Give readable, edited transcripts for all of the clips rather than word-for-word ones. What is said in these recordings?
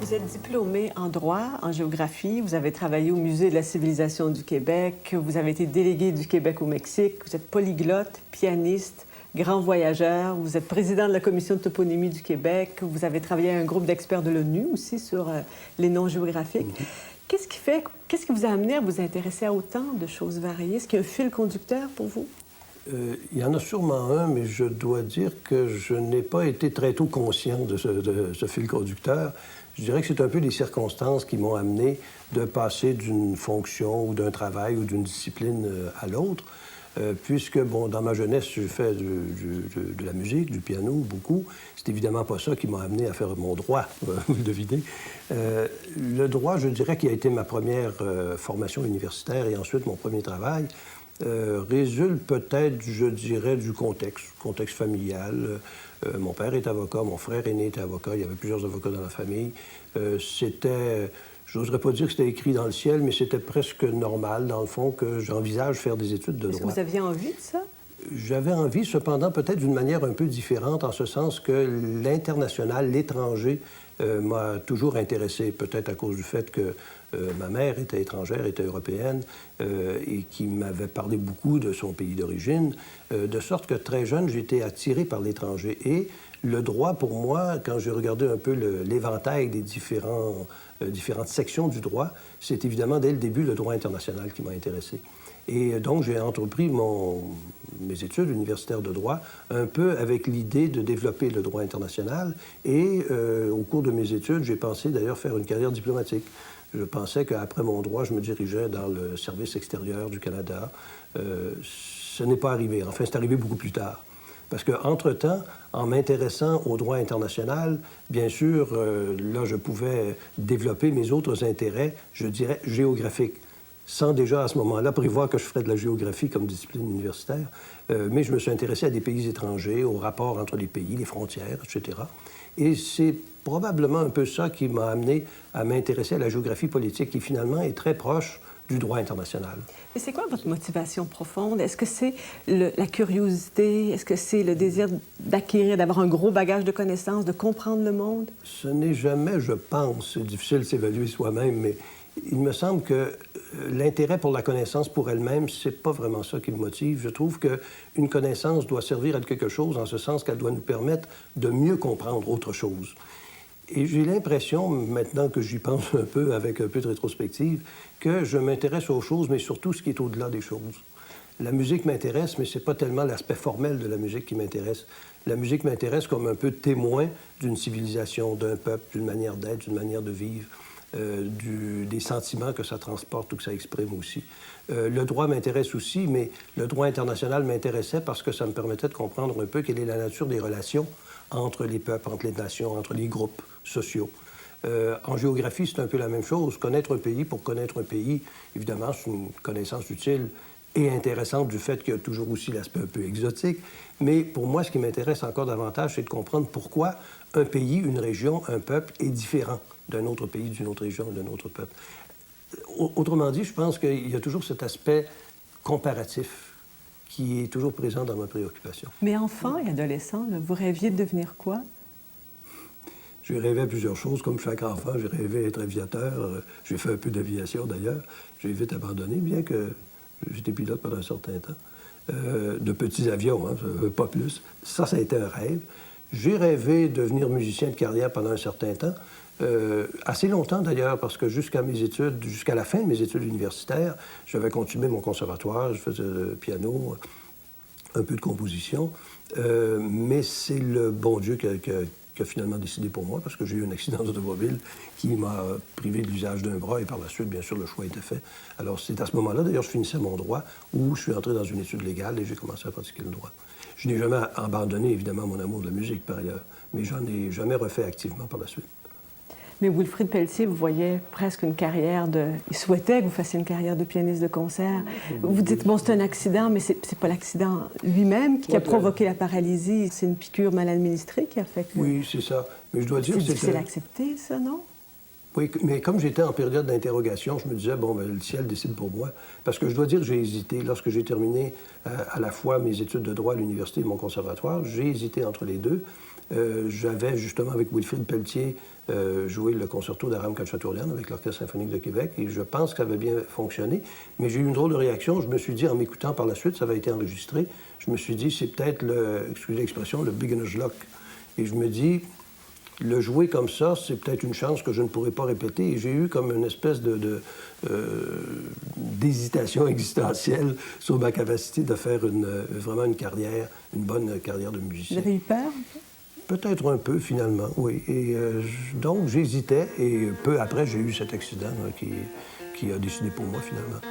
Vous êtes diplômé en droit, en géographie, vous avez travaillé au Musée de la civilisation du Québec, vous avez été délégué du Québec au Mexique, vous êtes polyglotte, pianiste, grand voyageur, vous êtes président de la Commission de toponymie du Québec, vous avez travaillé à un groupe d'experts de l'ONU aussi sur les noms géographiques. Qu'est-ce qui vous a amené à vous intéresser à autant de choses variées? Est-ce qu'il y a un fil conducteur pour vous? Il y en a sûrement un, mais je dois dire que je n'ai pas été très tôt conscient de ce fil conducteur. Je dirais que c'est un peu les circonstances qui m'ont amené de passer d'une fonction ou d'un travail ou d'une discipline à l'autre, puisque, bon, dans ma jeunesse, j'ai fait de la musique, du piano, beaucoup. C'est évidemment pas ça qui m'a amené à faire mon droit, vous le devinez. Le droit, je dirais, qui a été ma première formation universitaire et ensuite mon premier travail, résulte peut-être, je dirais, du contexte familial. Mon père est avocat, mon frère aîné était avocat, il y avait plusieurs avocats dans la famille. Je n'oserais pas dire que c'était écrit dans le ciel, mais c'était presque normal, dans le fond, que j'envisage faire des études de droit. Est-ce que vous aviez envie de ça? J'avais envie, cependant, peut-être d'une manière un peu différente, en ce sens que l'international, l'étranger, m'a toujours intéressé, peut-être à cause du fait que ma mère était étrangère, était européenne, et qui m'avait parlé beaucoup de son pays d'origine, de sorte que très jeune, j'étais attiré par l'étranger. Et le droit, pour moi, quand j'ai regardé un peu l'éventail des différentes sections du droit, c'est évidemment, dès le début, le droit international qui m'a intéressé. Et donc, j'ai entrepris mes études universitaires de droit un peu avec l'idée de développer le droit international. Et au cours de mes études, j'ai pensé d'ailleurs faire une carrière diplomatique. Je pensais qu'après mon droit, je me dirigeais dans le service extérieur du Canada. Ce n'est pas arrivé. Enfin, c'est arrivé beaucoup plus tard. Parce qu'entre-temps, en m'intéressant au droit international, bien sûr, là, je pouvais développer mes autres intérêts, je dirais, géographiques, sans déjà à ce moment-là prévoir que je ferais de la géographie comme discipline universitaire. Mais je me suis intéressé à des pays étrangers, aux rapports entre les pays, les frontières, etc. Et c'est probablement un peu ça qui m'a amené à m'intéresser à la géographie politique, qui finalement est très proche du droit international. Et c'est quoi votre motivation profonde? Est-ce que c'est la curiosité? Est-ce que c'est le désir d'acquérir, d'avoir un gros bagage de connaissances, de comprendre le monde? Ce n'est jamais, je pense, c'est difficile de s'évaluer soi-même, mais il me semble que l'intérêt pour la connaissance pour elle-même, c'est pas vraiment ça qui me motive. Je trouve qu'une connaissance doit servir à quelque chose, en ce sens qu'elle doit nous permettre de mieux comprendre autre chose. Et j'ai l'impression, maintenant que j'y pense un peu, avec un peu de rétrospective, que je m'intéresse aux choses, mais surtout ce qui est au-delà des choses. La musique m'intéresse, mais c'est pas tellement l'aspect formel de la musique qui m'intéresse. La musique m'intéresse comme un peu témoin d'une civilisation, d'un peuple, d'une manière d'être, d'une manière de vivre. Des sentiments que ça transporte ou que ça exprime aussi. Le droit m'intéresse aussi, mais le droit international m'intéressait parce que ça me permettait de comprendre un peu quelle est la nature des relations entre les peuples, entre les nations, entre les groupes sociaux. En géographie, c'est un peu la même chose. Connaître un pays pour connaître un pays, évidemment, c'est une connaissance utile et intéressante du fait qu'il y a toujours aussi l'aspect un peu exotique. Mais pour moi, ce qui m'intéresse encore davantage, c'est de comprendre pourquoi un pays, une région, un peuple est différent d'un autre pays, d'une autre région, d'un autre peuple. Autrement dit, je pense qu'il y a toujours cet aspect comparatif qui est toujours présent dans ma préoccupation. Mais enfant et adolescent, là, vous rêviez de devenir quoi? J'ai rêvé à plusieurs choses. Comme chaque enfant, j'ai rêvé être aviateur. J'ai fait un peu d'aviation, d'ailleurs. J'ai vite abandonné, bien que j'étais pilote pendant un certain temps. De petits avions, hein, pas plus. Ça a été un rêve. J'ai rêvé de devenir musicien de carrière pendant un certain temps. Assez longtemps, d'ailleurs, parce que jusqu'à la fin de mes études universitaires, j'avais continué mon conservatoire, je faisais le piano, un peu de composition. Mais c'est le bon Dieu qui a finalement décidé pour moi, parce que j'ai eu un accident d'automobile qui m'a privé de l'usage d'un bras, et par la suite, bien sûr, le choix était fait. Alors, c'est à ce moment-là, d'ailleurs, je finissais mon droit, où je suis entré dans une étude légale et j'ai commencé à pratiquer le droit. Je n'ai jamais abandonné, évidemment, mon amour de la musique, par ailleurs, mais j'en ai jamais refait activement par la suite. Mais Wilfrid Pelletier, vous voyez presque une carrière de... Il souhaitait que vous fassiez une carrière de pianiste de concert. Vous dites, bon, c'est un accident, mais c'est pas l'accident lui-même qui a provoqué la paralysie. C'est une piqûre mal administrée qui a fait que... Oui, c'est ça. Mais je dois dire que c'est difficile à accepter, ça, non? Oui, mais comme j'étais en période d'interrogation, je me disais, bon, ben, le ciel décide pour moi. Parce que je dois dire que j'ai hésité. Lorsque j'ai terminé à la fois mes études de droit à l'université et mon conservatoire, j'ai hésité entre les deux. J'avais justement avec Wilfrid Pelletier joué le concerto d'Aram Khachaturian avec l'Orchestre symphonique de Québec et je pense que ça avait bien fonctionné. Mais j'ai eu une drôle de réaction. Je me suis dit, en m'écoutant par la suite, ça avait été enregistré, je me suis dit, c'est peut-être, excusez l'expression, le beginner's luck. Et je me dis, le jouer comme ça, c'est peut-être une chance que je ne pourrais pas répéter. Et j'ai eu comme une espèce d'hésitation existentielle sur ma capacité de faire vraiment une carrière, une bonne carrière de musicien. Vous avez eu peur? Peut-être un peu, finalement, oui. Et donc, j'hésitais. Et peu après, j'ai eu cet accident qui a décidé pour moi, finalement.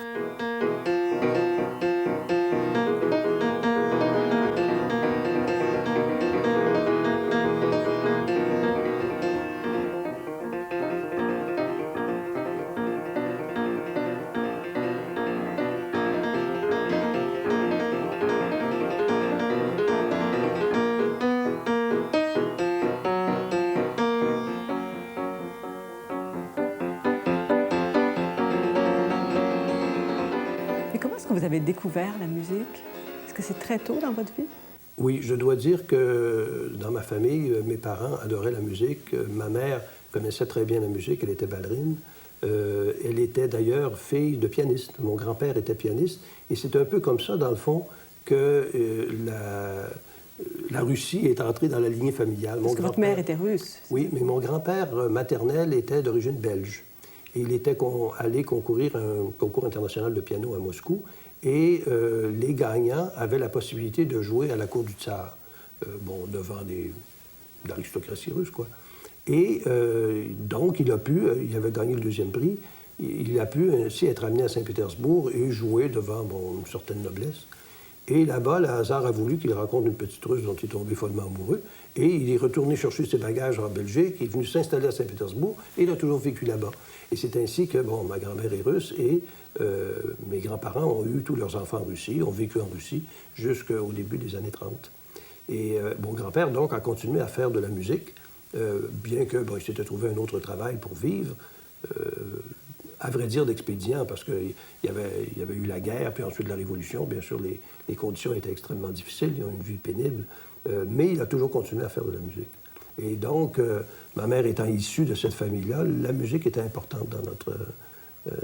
Comment est-ce que vous avez découvert la musique? Est-ce que c'est très tôt dans votre vie? Oui, je dois dire que dans ma famille, mes parents adoraient la musique. Ma mère connaissait très bien la musique, elle était ballerine. Elle était d'ailleurs fille de pianiste. Mon grand-père était pianiste. Et c'est un peu comme ça, dans le fond, que la Russie est entrée dans la lignée familiale. Parce que votre mère était russe. Oui, mais mon grand-père maternel était d'origine belge. Et il était allé concourir à un concours international de piano à Moscou. Et les gagnants avaient la possibilité de jouer à la cour du tsar, devant l'aristocratie russe, quoi. Et donc, il avait gagné le deuxième prix, il a pu ainsi être amené à Saint-Pétersbourg et jouer devant une certaine noblesse. Et là-bas, le hasard a voulu qu'il rencontre une petite Russe dont il est tombé follement amoureux. Et il est retourné chercher ses bagages en Belgique, il est venu s'installer à Saint-Pétersbourg, et il a toujours vécu là-bas. Et c'est ainsi que, ma grand-mère est russe, et mes grands-parents ont eu tous leurs enfants en Russie, ont vécu en Russie jusqu'au début des années 30. Et mon grand-père, donc, a continué à faire de la musique, bien que, il s'était trouvé un autre travail pour vivre. À vrai dire, d'expédient, parce qu'il y avait eu la guerre, puis ensuite la Révolution. Bien sûr, les conditions étaient extrêmement difficiles, ils ont une vie pénible, mais il a toujours continué à faire de la musique. Et donc, ma mère étant issue de cette famille-là, la musique était importante dans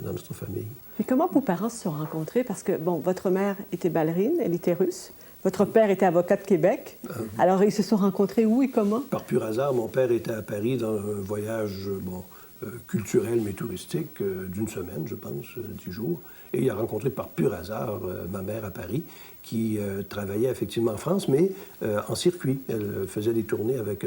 notre famille. Mais comment vos parents se sont rencontrés? Parce que, votre mère était ballerine, elle était russe. Votre père était avocat de Québec. Alors, ils se sont rencontrés où et comment? Par pur hasard, mon père était à Paris dans un voyage, culturel mais touristique d'une semaine, je pense, 10 jours. Et il a rencontré par pur hasard ma mère à Paris, qui travaillait effectivement en France, mais en circuit. Elle faisait des tournées avec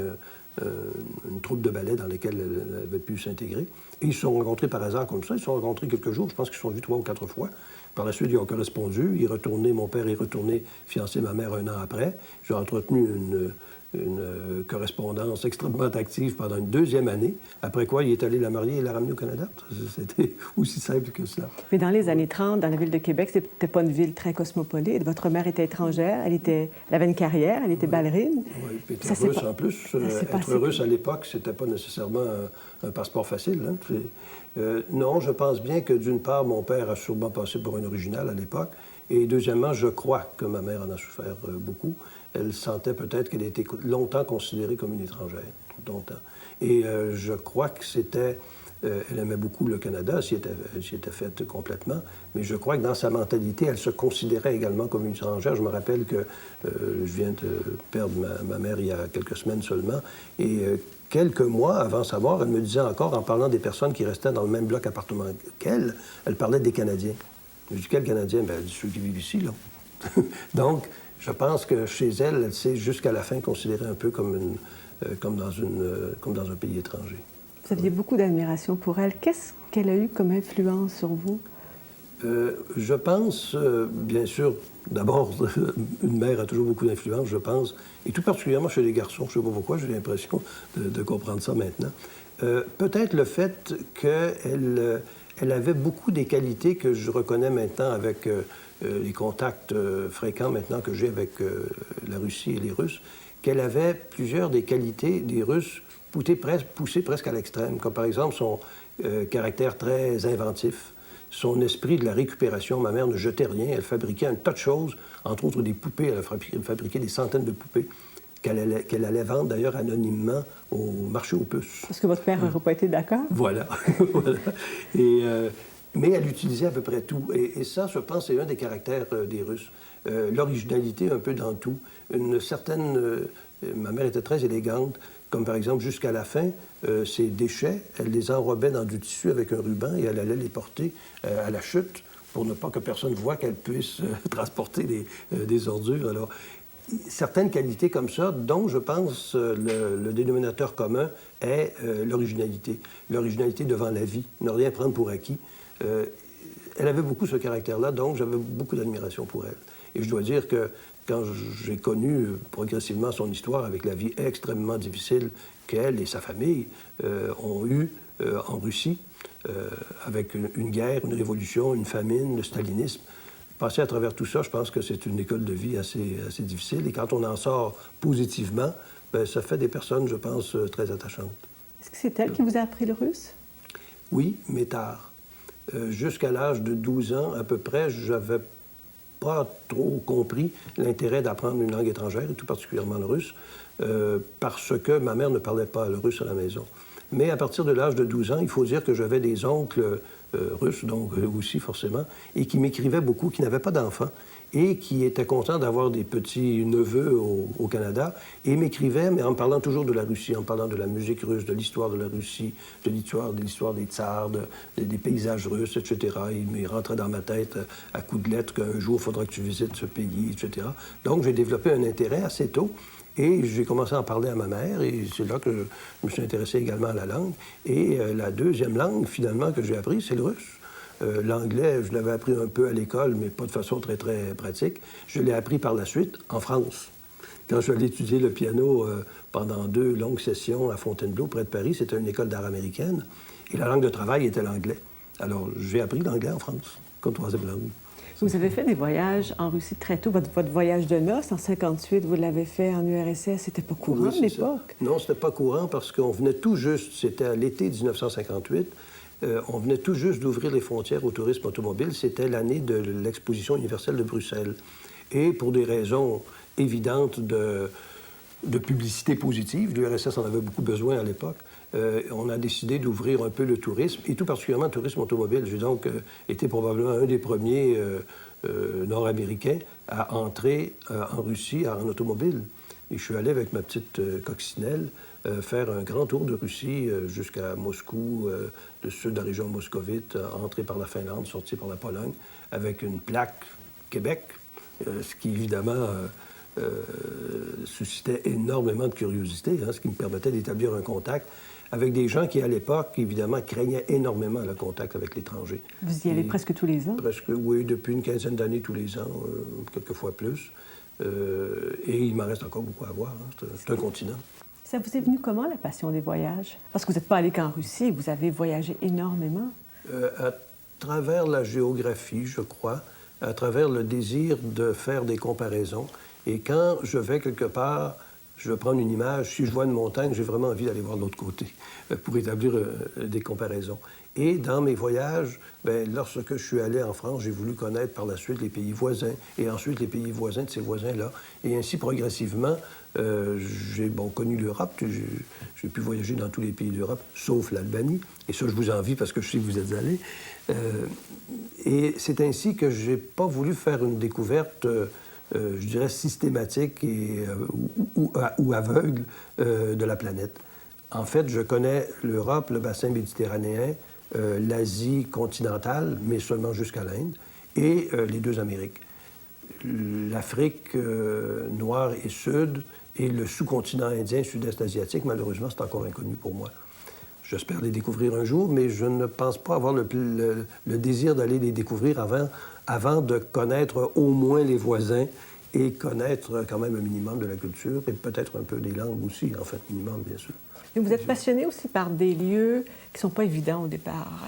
une troupe de ballet dans laquelle elle avait pu s'intégrer. Et ils se sont rencontrés par hasard comme ça. Ils se sont rencontrés quelques jours. Je pense qu'ils se sont vus 3 ou 4 fois. Par la suite, ils ont correspondu. Mon père est retourné fiancer ma mère 1 an après. J'ai entretenu une correspondance extrêmement active pendant une 2e année, après quoi il est allé la marier et la ramener au Canada. C'était aussi simple que ça. Mais dans les années 30, dans la ville de Québec, c'était pas une ville très cosmopolite. Votre mère était étrangère, elle avait une carrière, elle était ballerine. Oui, puis elle était russe en plus. Être russe à l'époque, c'était pas nécessairement un passeport facile. Non, je pense bien que d'une part, mon père a sûrement passé pour un original à l'époque, et deuxièmement, je crois que ma mère en a souffert beaucoup. Elle sentait peut-être qu'elle était longtemps considérée comme une étrangère, longtemps. Et je crois que c'était... elle aimait beaucoup le Canada, elle s'y était faite complètement, mais je crois que dans sa mentalité, elle se considérait également comme une étrangère. Je me rappelle que je viens de perdre ma mère il y a quelques semaines seulement, et quelques mois avant sa mort, elle me disait encore, en parlant des personnes qui restaient dans le même bloc appartement qu'elle, elle parlait des Canadiens. Je dis, quels Canadiens? Bien, elle dit, ceux qui vivent ici, là. Donc, je pense que chez elle, elle s'est jusqu'à la fin considérée un peu comme dans un pays étranger. Vous aviez beaucoup d'admiration pour elle. Qu'est-ce qu'elle a eu comme influence sur vous? Je pense, bien sûr, d'abord, une mère a toujours beaucoup d'influence, je pense, et tout particulièrement chez les garçons. Je ne sais pas pourquoi, j'ai l'impression de comprendre ça maintenant. Peut-être le fait qu'elle avait beaucoup des qualités que je reconnais maintenant avec les contacts fréquents maintenant que j'ai avec la Russie et les Russes, qu'elle avait plusieurs des qualités des Russes poussées presque à l'extrême, comme par exemple son caractère très inventif, son esprit de la récupération. Ma mère ne jetait rien, elle fabriquait un tas de choses, entre autres des poupées, elle fabriquait des centaines de poupées. qu'elle allait vendre d'ailleurs anonymement au marché aux puces. Parce que votre père n'aurait pas été d'accord? Voilà. Voilà. Et, mais elle utilisait à peu près tout. Et ça, je pense, c'est un des caractères des Russes. L'originalité un peu dans tout. Une certaine... ma mère était très élégante, comme par exemple, jusqu'à la fin, ses déchets, elle les enrobait dans du tissu avec un ruban et elle allait les porter à la chute pour ne pas que personne voie qu'elle puisse transporter des ordures. Alors, certaines qualités comme ça, dont je pense le dénominateur commun est l'originalité. L'originalité devant la vie, ne rien prendre pour acquis. Elle avait beaucoup ce caractère-là, donc j'avais beaucoup d'admiration pour elle. Et je dois dire que quand j'ai connu progressivement son histoire avec la vie extrêmement difficile qu'elle et sa famille ont eue en Russie, avec une guerre, une révolution, une famine, le stalinisme, passer à travers tout ça, je pense que c'est une école de vie assez difficile. Et quand on en sort positivement, bien, ça fait des personnes, je pense, très attachantes. Est-ce que c'est elle qui vous a appris le russe? Oui, mais tard. Jusqu'à l'âge de 12 ans, à peu près, j'avais pas trop compris l'intérêt d'apprendre une langue étrangère, et tout particulièrement le russe, parce que ma mère ne parlait pas le russe à la maison. Mais à partir de l'âge de 12 ans, il faut dire que j'avais des oncles russes, donc aussi forcément, et qui m'écrivaient beaucoup, qui n'avaient pas d'enfants, et qui étaient contents d'avoir des petits neveux au Canada, et m'écrivaient, mais en parlant toujours de la Russie, en parlant de la musique russe, de l'histoire de la Russie, de l'histoire des tsars, des paysages russes, etc. Il rentrait dans ma tête à coups de lettres qu'un jour, il faudra que tu visites ce pays, etc. Donc, j'ai développé un intérêt assez tôt. Et j'ai commencé à en parler à ma mère, et c'est là que je me suis intéressé également à la langue. Et la deuxième langue, finalement, que j'ai appris, c'est le russe. L'anglais, je l'avais appris un peu à l'école, mais pas de façon très, très pratique. Je l'ai appris par la suite en France. Quand je suis allé étudier le piano pendant 2 longues sessions à Fontainebleau, près de Paris, c'était une école d'art américaine, et la langue de travail était l'anglais. Alors, j'ai appris l'anglais en France, comme 3e langue. Vous avez fait des voyages en Russie très tôt. Votre voyage de noces, en 58, vous l'avez fait en URSS. C'était pas courant à l'époque? Non, c'était pas courant parce qu'on venait tout juste, c'était à l'été 1958, on venait tout juste d'ouvrir les frontières au tourisme automobile. C'était l'année de l'Exposition universelle de Bruxelles. Et pour des raisons évidentes de publicité positive, l'URSS en avait beaucoup besoin à l'époque, on a décidé d'ouvrir un peu le tourisme, et tout particulièrement le tourisme automobile. J'ai donc été probablement un des premiers Nord-Américains à entrer en Russie en automobile. Et je suis allé avec ma petite coccinelle faire un grand tour de Russie jusqu'à Moscou, le sud de la région moscovite, entrer par la Finlande, sortir par la Pologne, avec une plaque Québec, ce qui évidemment suscitait énormément de curiosité, ce qui me permettait d'établir un contact avec des gens qui, à l'époque, évidemment, craignaient énormément le contact avec l'étranger. Vous y allez presque tous les ans? Presque, oui, depuis une quinzaine d'années, tous les ans, quelquefois plus. Et il m'en reste encore beaucoup à voir. C'est un continent. Ça vous est venu comment, la passion des voyages? Parce que vous n'êtes pas allé qu'en Russie, vous avez voyagé énormément. À travers la géographie, je crois, à travers le désir de faire des comparaisons. Et quand je vais quelque part, je veux prendre une image, si je vois une montagne, j'ai vraiment envie d'aller voir de l'autre côté pour établir des comparaisons. Et dans mes voyages, bien, lorsque je suis allé en France, j'ai voulu connaître par la suite les pays voisins, et ensuite les pays voisins de ces voisins-là. Et ainsi, progressivement, j'ai connu l'Europe. J'ai pu voyager dans tous les pays d'Europe, sauf l'Albanie. Et ça, je vous envie parce que je sais que vous êtes allés. Et c'est ainsi que je n'ai pas voulu faire une découverte... je dirais, systématique ou aveugle de la planète. En fait, je connais l'Europe, le bassin méditerranéen, l'Asie continentale, mais seulement jusqu'à l'Inde, et les 2 Amériques. L'Afrique noire et sud, et le sous-continent indien, sud-est asiatique, malheureusement, c'est encore inconnu pour moi. J'espère les découvrir un jour, mais je ne pense pas avoir le désir d'aller les découvrir avant de connaître au moins les voisins et connaître quand même un minimum de la culture et peut-être un peu des langues aussi, en fait, minimum, bien sûr. Et vous êtes passionné aussi par des lieux qui ne sont pas évidents au départ.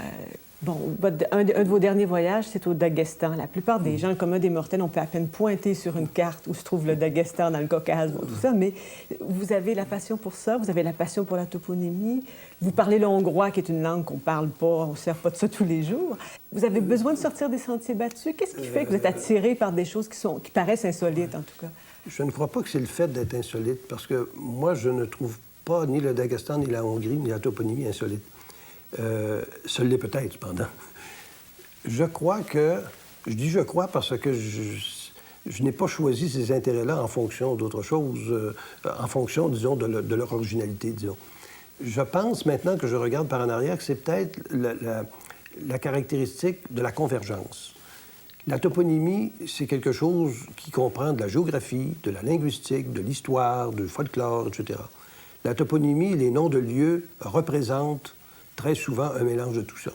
Un de vos derniers voyages, c'est au Daghestan. La plupart des gens, comme un des mortels, on peut à peine pointer sur une carte où se trouve le Daghestan dans le Caucase, tout ça, mais vous avez la passion pour ça, vous avez la passion pour la toponymie. Vous parlez le hongrois, qui est une langue qu'on ne parle pas, on ne sert pas de ça tous les jours. Vous avez besoin de sortir des sentiers battus. Qu'est-ce qui fait que vous êtes attiré par des choses qui paraissent insolites, en tout cas? Je ne crois pas que c'est le fait d'être insolite, parce que moi, je ne trouve pas ni le Daghestan, ni la Hongrie, ni la toponymie insolite. Ça l'est peut-être, cependant. Je crois que... Je dis « je crois » parce que je n'ai pas choisi ces intérêts-là en fonction d'autre chose, en fonction, disons, de leur originalité, disons. Je pense, maintenant que je regarde par en arrière, que c'est peut-être la caractéristique de la convergence. La toponymie, c'est quelque chose qui comprend de la géographie, de la linguistique, de l'histoire, du folklore, etc. La toponymie, les noms de lieux représentent très souvent un mélange de tout ça.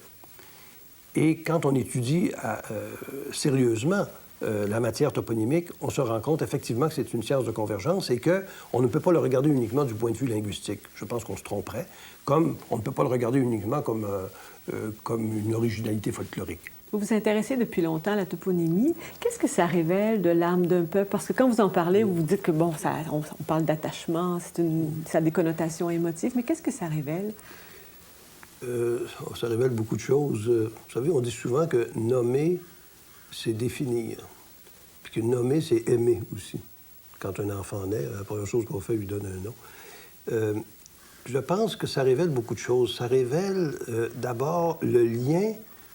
Et quand on étudie sérieusement la matière toponymique, on se rend compte effectivement que c'est une science de convergence et qu'on ne peut pas le regarder uniquement du point de vue linguistique. Je pense qu'on se tromperait, comme on ne peut pas le regarder uniquement comme une originalité folklorique. Vous vous intéressez depuis longtemps à la toponymie. Qu'est-ce que ça révèle de l'âme d'un peuple? Parce que quand vous en parlez, vous dites que, bon, on parle d'attachement, ça a des connotations émotives, mais qu'est-ce que ça révèle? Ça révèle beaucoup de choses. Vous savez, on dit souvent que nommer, c'est définir. Puis que nommer, c'est aimer aussi. Quand un enfant naît, la première chose qu'on fait, lui donne un nom. Je pense que ça révèle beaucoup de choses. Ça révèle d'abord le lien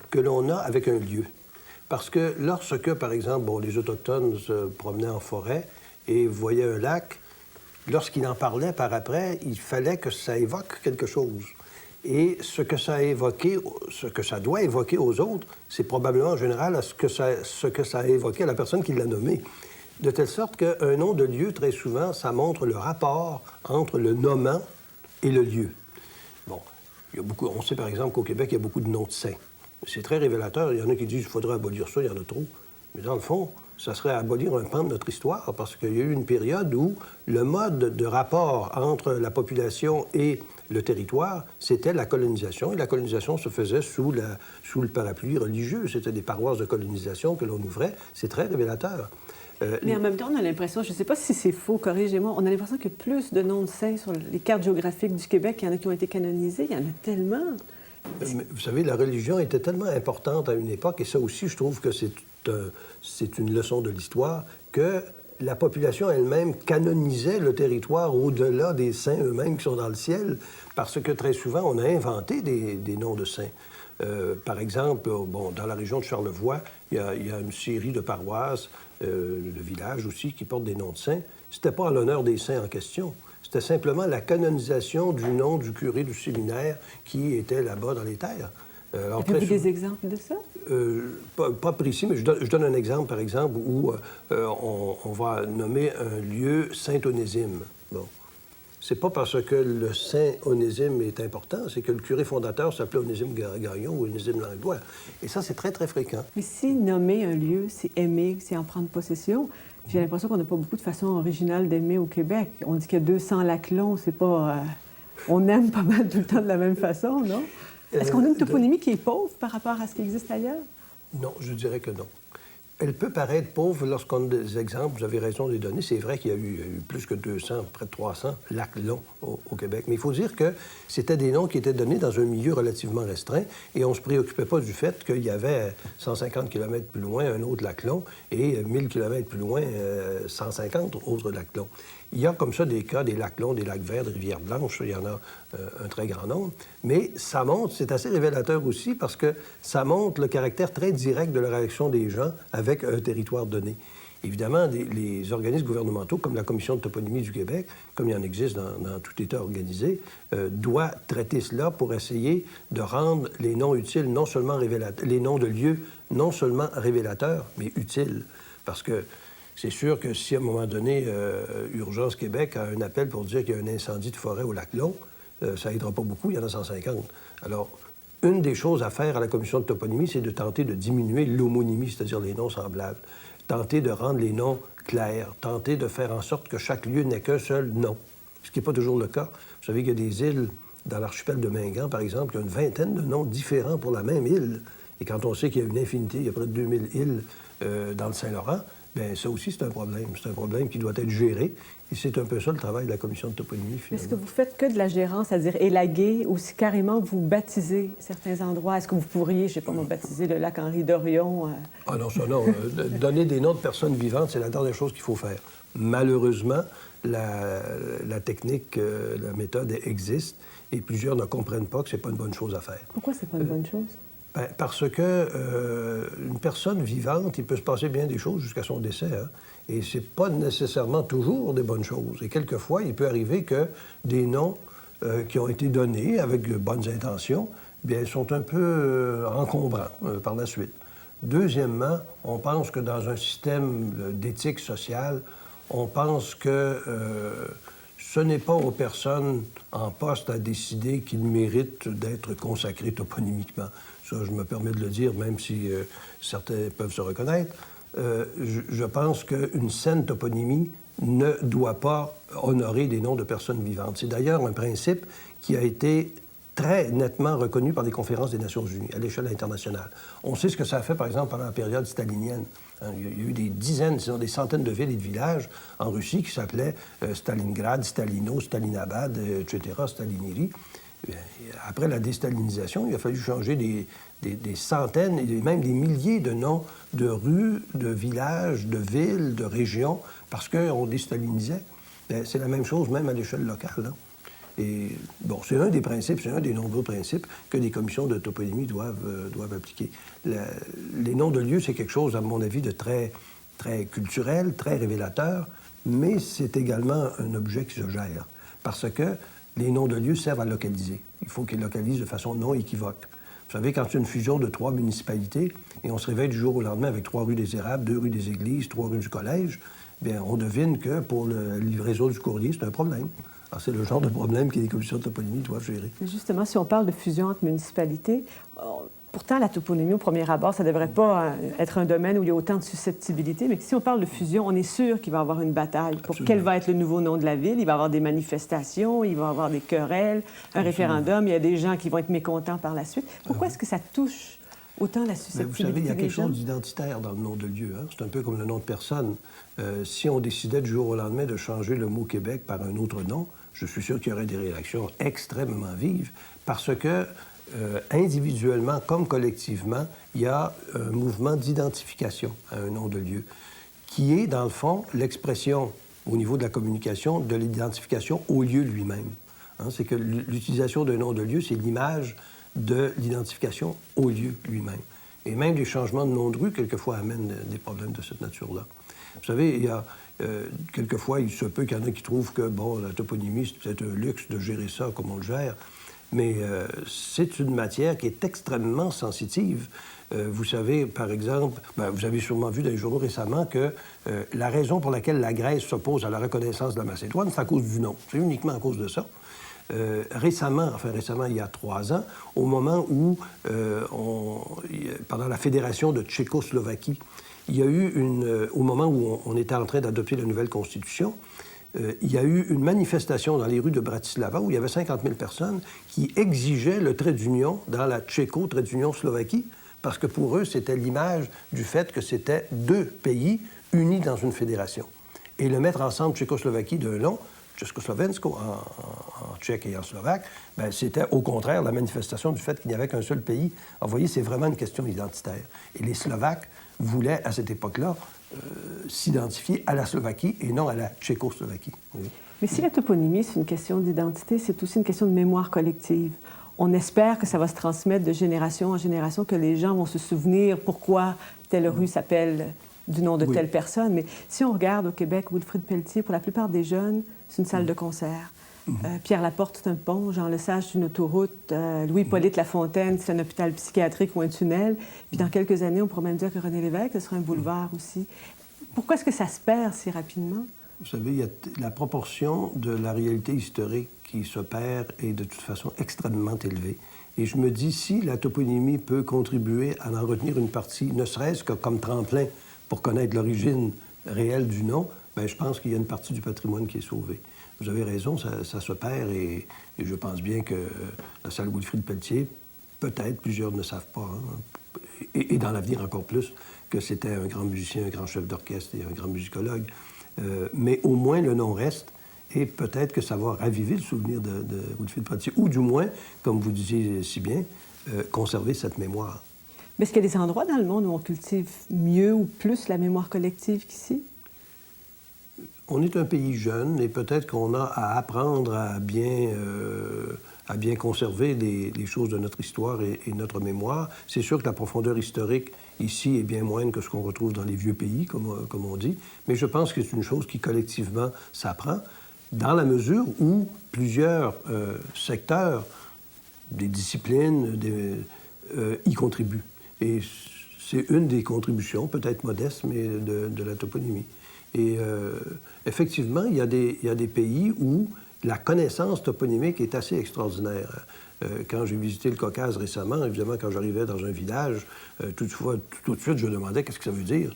que l'on a avec un lieu. Parce que lorsque, par exemple, les Autochtones se promenaient en forêt et voyaient un lac, lorsqu'ils en parlaient par après, il fallait que ça évoque quelque chose. Et ce que ça a évoqué, ce que ça doit évoquer aux autres, c'est probablement en général ce que ça a évoqué à la personne qui l'a nommé. De telle sorte qu'un nom de lieu, très souvent, ça montre le rapport entre le nommant et le lieu. Bon, on sait par exemple qu'au Québec, il y a beaucoup de noms de saints. C'est très révélateur. Il y en a qui disent qu'il faudrait abolir ça, il y en a trop. Mais dans le fond, ça serait abolir un pan de notre histoire, parce qu'il y a eu une période où le mode de rapport entre la population et le territoire, c'était la colonisation. Et la colonisation se faisait sous le parapluie religieux. C'était des paroisses de colonisation que l'on ouvrait. C'est très révélateur. Mais en même temps, on a l'impression, je ne sais pas si c'est faux, corrigez-moi, on a l'impression qu'il y a plus de noms de saints sur les cartes géographiques du Québec. Il y en a qui ont été canonisés. Il y en a tellement. Vous savez, la religion était tellement importante à une époque, et ça aussi, je trouve que c'est une leçon de l'histoire, que la population elle-même canonisait le territoire au-delà des saints eux-mêmes qui sont dans le ciel, parce que très souvent, on a inventé des noms de saints. Par exemple, dans la région de Charlevoix, il y a une série de paroisses, de villages aussi, qui portent des noms de saints. C'était pas en l'honneur des saints en question. C'était simplement la canonisation du nom du curé du séminaire qui était là-bas dans les terres. Avez-vous des exemples de ça? Pas précis, mais je donne un exemple, par exemple, où on va nommer un lieu Saint-Onésime. Bon. C'est pas parce que le Saint-Onésime est important, c'est que le curé fondateur s'appelait Onésime Gagnon ou Onésime Langlois. Et ça, c'est très, très fréquent. Mais si nommer un lieu, c'est aimer, c'est en prendre possession, j'ai l'impression qu'on n'a pas beaucoup de façon originale d'aimer au Québec. On dit qu'il y a 200 lacs longs, c'est pas... on aime pas mal tout le temps de la même façon, non? Est-ce qu'on a une toponymie qui est pauvre par rapport à ce qui existe ailleurs? Non, je dirais que non. Elle peut paraître pauvre lorsqu'on a des exemples, vous avez raison de les donner. C'est vrai qu'il y a eu plus que 200, près de 300 lacs longs au Québec. Mais il faut dire que c'était des noms qui étaient donnés dans un milieu relativement restreint et on ne se préoccupait pas du fait qu'il y avait 150 km plus loin un autre lac long et 1000 km plus loin 150 autres lacs longs. Il y a comme ça des cas, des lacs longs, des lacs verts, des rivières blanches, il y en a un très grand nombre. Mais ça montre, c'est assez révélateur aussi parce que ça montre le caractère très direct de la réaction des gens avec un territoire donné. Évidemment, les organismes gouvernementaux, comme la Commission de toponymie du Québec, comme il en existe dans tout État organisé, doivent traiter cela pour essayer de rendre les noms utiles, non seulement révélateurs, les noms de lieux, non seulement révélateurs, mais utiles. Parce que c'est sûr que si, à un moment donné, Urgence Québec a un appel pour dire qu'il y a un incendie de forêt au Lac-Long, ça n'aidera pas beaucoup, il y en a 150. Alors, une des choses à faire à la Commission de toponymie, c'est de tenter de diminuer l'homonymie, c'est-à-dire les noms semblables, tenter de rendre les noms clairs, tenter de faire en sorte que chaque lieu n'ait qu'un seul nom, ce qui n'est pas toujours le cas. Vous savez qu'il y a des îles, dans l'archipel de Mingan, par exemple, qui ont une vingtaine de noms différents pour la même île. Et quand on sait qu'il y a une infinité, il y a près de 2000 îles dans le Saint-Laurent, bien, ça aussi, c'est un problème. C'est un problème qui doit être géré. Et c'est un peu ça le travail de la commission de toponymie, finalement. Est-ce que vous faites que de la gérance, c'est-à-dire élaguer, ou si carrément vous baptisez certains endroits? Est-ce que vous pourriez, je ne sais pas, moi, baptiser le lac Henri Dorion? Ah non, ça non. Donner des noms de personnes vivantes, c'est la dernière chose qu'il faut faire. Malheureusement, la technique, la méthode existe et plusieurs ne comprennent pas que ce n'est pas une bonne chose à faire. Pourquoi c'est pas une bonne chose? Ben, parce que une personne vivante, il peut se passer bien des choses jusqu'à son décès. Hein? Et c'est pas nécessairement toujours des bonnes choses. Et quelquefois, il peut arriver que des noms qui ont été donnés avec de bonnes intentions, bien, sont un peu encombrants par la suite. Deuxièmement, on pense que dans un système d'éthique sociale, on pense que ce n'est pas aux personnes en poste à décider qu'ils méritent d'être consacrés toponymiquement. Ça, je me permets de le dire, même si certains peuvent se reconnaître. Je pense qu'une saine toponymie ne doit pas honorer des noms de personnes vivantes. C'est d'ailleurs un principe qui a été très nettement reconnu par les conférences des Nations unies à l'échelle internationale. On sait ce que ça a fait, par exemple, pendant la période stalinienne. Il y a eu des dizaines, sinon des centaines de villes et de villages en Russie qui s'appelaient Stalingrad, Stalino, Stalinabad, etc., Staliniri. Après la déstalinisation, il a fallu changer des centaines et même des milliers de noms de rues, de villages, de villes, de régions, parce qu'on déstalinisait. C'est la même chose même à l'échelle locale. Hein. Et bon, c'est un des principes, c'est un des nombreux principes que les commissions de toponymie doivent appliquer. Les noms de lieux, c'est quelque chose, à mon avis, de très, très culturel, très révélateur, mais c'est également un objet qui se gère, parce que les noms de lieux servent à localiser. Il faut qu'ils localisent de façon non équivoque. Vous savez, quand il y a une fusion de 3 municipalités et on se réveille du jour au lendemain avec 3 rues des Érables, 2 rues des Églises, 3 rues du Collège, bien, on devine que pour la livraison du courrier, c'est un problème. Alors, c'est le genre de problème que les commissions de toponymie doivent gérer. Justement, si on parle de fusion entre municipalités, pourtant, la toponymie, au premier abord, ça ne devrait pas être un domaine où il y a autant de susceptibilité, mais si on parle de fusion, on est sûr qu'il va y avoir une bataille pour Absolument. quel va être le nouveau nom de la ville. Il va y avoir des manifestations, il va y avoir des querelles, un référendum, il y a des gens qui vont être mécontents par la suite. Pourquoi est-ce que ça touche autant la susceptibilité? Mais vous savez, il y a quelque des gens? chose d'identitaire dans le nom de lieu. Hein? C'est un peu comme le nom de personne. Si on décidait du jour au lendemain de changer le mot Québec par un autre nom, je suis sûr qu'il y aurait des réactions extrêmement vives parce que, individuellement comme collectivement, il y a un mouvement d'identification à un nom de lieu qui est, dans le fond, l'expression, au niveau de la communication, de l'identification au lieu lui-même. Hein? C'est que l'utilisation d'un nom de lieu, c'est l'image de l'identification au lieu lui-même. Et même les changements de nom de rue, quelquefois, amènent des problèmes de cette nature-là. Vous savez, il y a quelquefois, il se peut qu'il y en a qui trouvent que, bon, la toponymie, c'est peut-être un luxe de gérer ça comme on le gère, mais c'est une matière qui est extrêmement sensitive. Vous savez, par exemple, vous avez sûrement vu dans les journaux récemment que la raison pour laquelle la Grèce s'oppose à la reconnaissance de la Macédoine, c'est à cause du nom. C'est uniquement à cause de ça. Récemment, il y a 3 ans, au moment où, pendant la fédération de Tchécoslovaquie, il y a eu au moment où on était en train d'adopter la nouvelle Constitution, il y a eu une manifestation dans les rues de Bratislava où il y avait 50 000 personnes qui exigeaient le trait d'union dans la trait d'union Slovaquie, parce que pour eux, c'était l'image du fait que c'était 2 pays unis dans une fédération. Et le mettre ensemble Tchécoslovaquie d'un nom, Československo en tchèque et en slovaque, bien, c'était au contraire la manifestation du fait qu'il n'y avait qu'un seul pays. Alors, vous voyez, c'est vraiment une question identitaire. Et les Slovaques voulaient, à cette époque-là, s'identifier à la Slovaquie et non à la Tchécoslovaquie. Oui. Mais si la toponymie, c'est une question d'identité, c'est aussi une question de mémoire collective. On espère que ça va se transmettre de génération en génération, que les gens vont se souvenir pourquoi telle rue s'appelle du nom de telle personne. Mais si on regarde au Québec, Wilfrid Pelletier, pour la plupart des jeunes, c'est une salle de concert. Pierre Laporte, c'est un pont. Jean Lesage, c'est une autoroute. Louis-Hippolyte Lafontaine, c'est un hôpital psychiatrique ou un tunnel. Puis dans quelques années, on pourrait même dire que René Lévesque, ce sera un boulevard aussi. Pourquoi est-ce que ça se perd si rapidement? Vous savez, il y a la proportion de la réalité historique qui se perd est de toute façon extrêmement élevée. Et je me dis, si la toponymie peut contribuer à en retenir une partie, ne serait-ce que comme tremplin pour connaître l'origine réelle du nom, bien, je pense qu'il y a une partie du patrimoine qui est sauvée. Vous avez raison, ça se perd et je pense bien que la salle Wilfrid Pelletier, peut-être plusieurs ne savent pas, hein, et dans l'avenir encore plus, que c'était un grand musicien, un grand chef d'orchestre et un grand musicologue. Mais au moins, le nom reste. Et peut-être que ça va raviver le souvenir de Wilfrid Pelletier, ou du moins, comme vous disiez si bien, conserver cette mémoire. Mais est-ce qu'il y a des endroits dans le monde où on cultive mieux ou plus la mémoire collective qu'ici? On est un pays jeune et peut-être qu'on a à apprendre à bien conserver les choses de notre histoire et notre mémoire. C'est sûr que la profondeur historique ici est bien moindre que ce qu'on retrouve dans les vieux pays, comme on dit, mais je pense que c'est une chose qui collectivement s'apprend dans la mesure où plusieurs secteurs, des disciplines, y contribuent. Et c'est une des contributions, peut-être modeste, mais de la toponymie. Et effectivement, il y a des pays où la connaissance toponymique est assez extraordinaire. Quand j'ai visité le Caucase récemment, évidemment, quand j'arrivais dans un village, tout de suite, je demandais qu'est-ce que ça veut dire.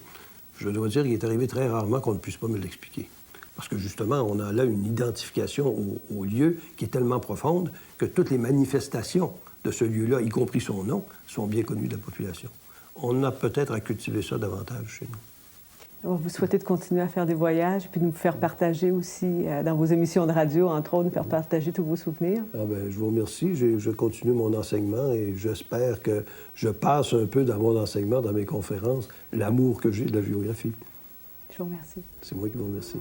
Je dois dire qu'il est arrivé très rarement qu'on ne puisse pas me l'expliquer. Parce que justement, on a là une identification au lieu qui est tellement profonde que toutes les manifestations de ce lieu-là, y compris son nom, sont bien connues de la population. On a peut-être à cultiver ça davantage chez nous. Alors, vous souhaitez de continuer à faire des voyages, puis de nous faire partager aussi, dans vos émissions de radio, entre autres, nous faire partager tous vos souvenirs? Ah ben, je vous remercie. Je continue mon enseignement et j'espère que je passe un peu dans mon enseignement, dans mes conférences, l'amour que j'ai de la géographie. Je vous remercie. C'est moi qui vous remercie.